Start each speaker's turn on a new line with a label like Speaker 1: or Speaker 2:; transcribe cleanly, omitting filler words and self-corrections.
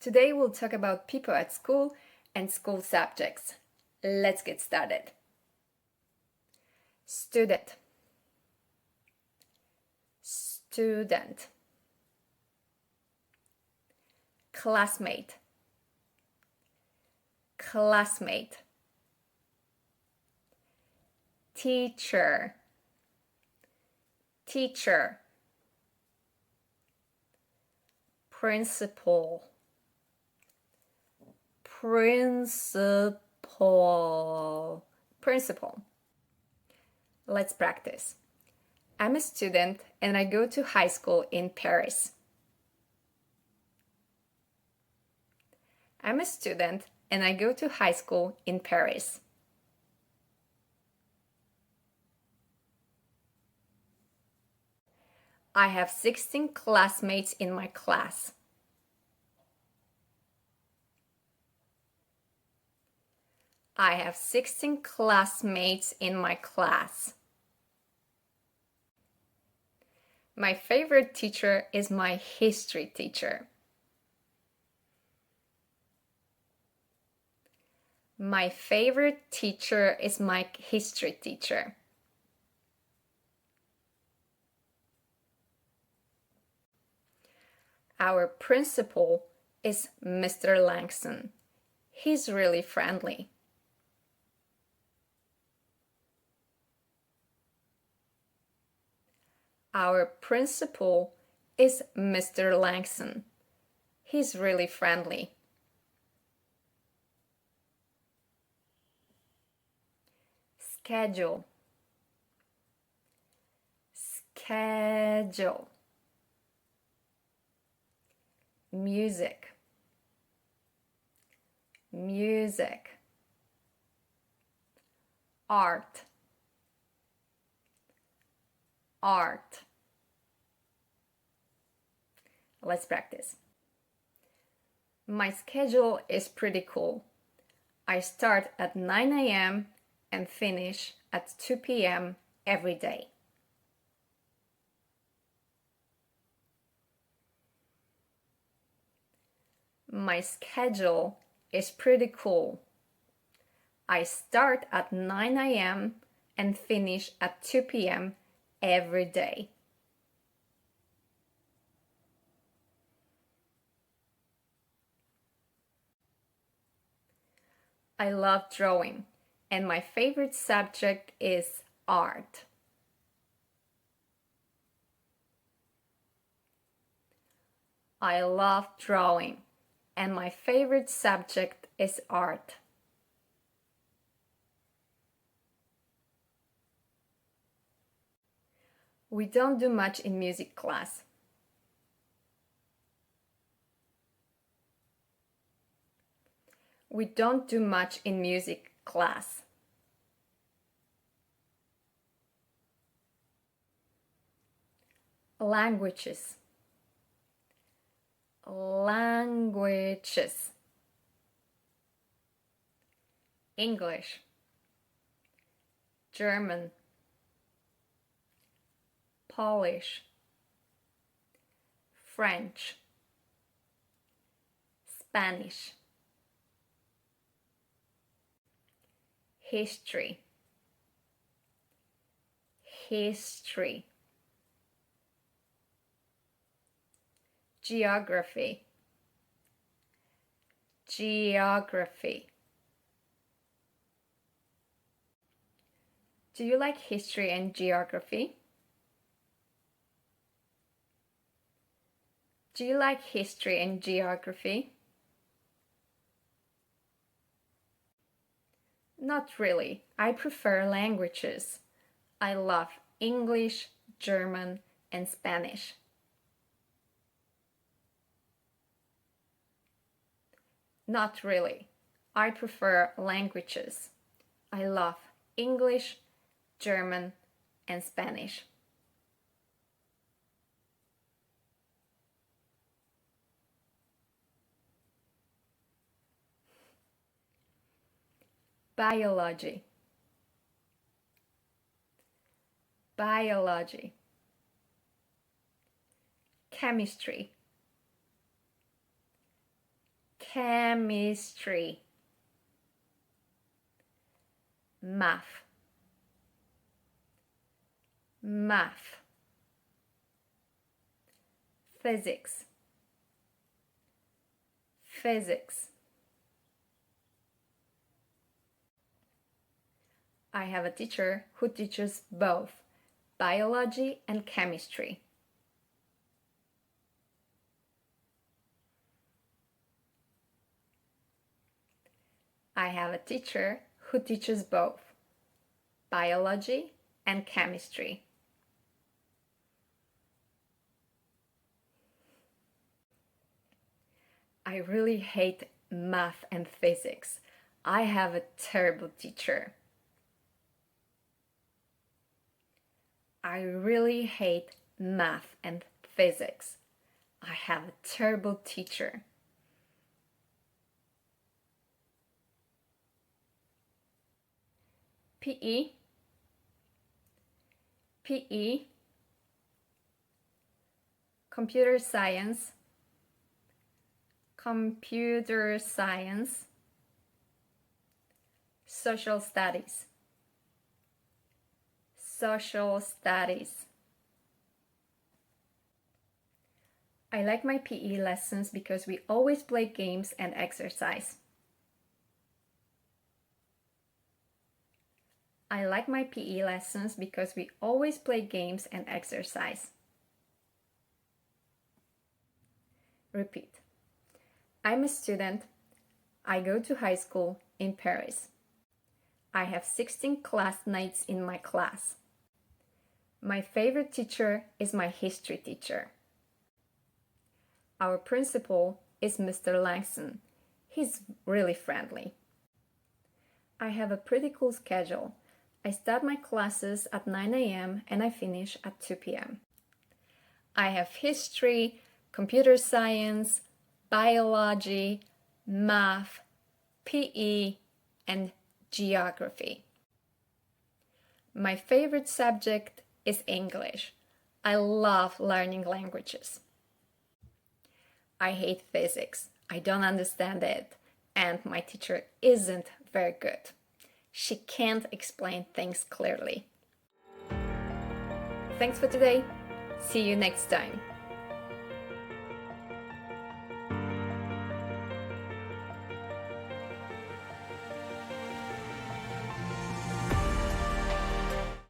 Speaker 1: Today we'll talk about people at school and school subjects. Let's get started. Student. Student. Classmate. Classmate. Teacher. Teacher. Principal. Principal. Principal. Let's practice. I'm a student and I go to high school in Paris. I'm a student and I go to high school in Paris. I have 16 classmates in my class. I have 16 classmates in my class. My favorite teacher is my history teacher. My favorite teacher is my history teacher. Our principal is Mr. Langston. He's really friendly. Our principal is Mr. Langston. He's really friendly. Schedule. Schedule. Music. Music. Art. Art. Let's practice. My schedule is pretty cool. I start at 9 a.m. and finish at 2 p.m. every day. My schedule is pretty cool. I start at 9 a.m. and finish at 2 p.m. every day. I love drawing, and my favorite subject is art. I love drawing, and my favorite subject is art. We don't do much in music class. We don't do much in music class. Languages. Languages. English. German. Polish. French. Spanish. History. History. Geography. Geography. Do you like history and geography? Do you like history and geography? Not really. I prefer languages. I love English, German, and Spanish. Not really. I prefer languages. I love English, German, and Spanish. Biology. Biology. Chemistry. chemistry, math, math, physics, physics. I have a teacher who teaches both biology and chemistry. I have a teacher who teaches both biology and chemistry. I really hate math and physics. I have a terrible teacher. I really hate math and physics. I have a terrible teacher. PE, PE, computer science, computer science, social studies, social studies. I like my PE lessons because we always play games and exercise. I like my PE lessons because we always play games and exercise. Repeat. I'm a student. I go to high school in Paris. I have 16 classmates in my class. My favorite teacher is my history teacher. Our principal is Mr. Langston. He's really friendly. I have a pretty cool schedule. I start my classes at 9 a.m. and I finish at 2 p.m. I have history, computer science, biology, math, PE, and geography. My favorite subject is English. I love learning languages. I hate physics. I don't understand it, and my teacher isn't very good. She can't explain things clearly. Thanks for today. See you next time.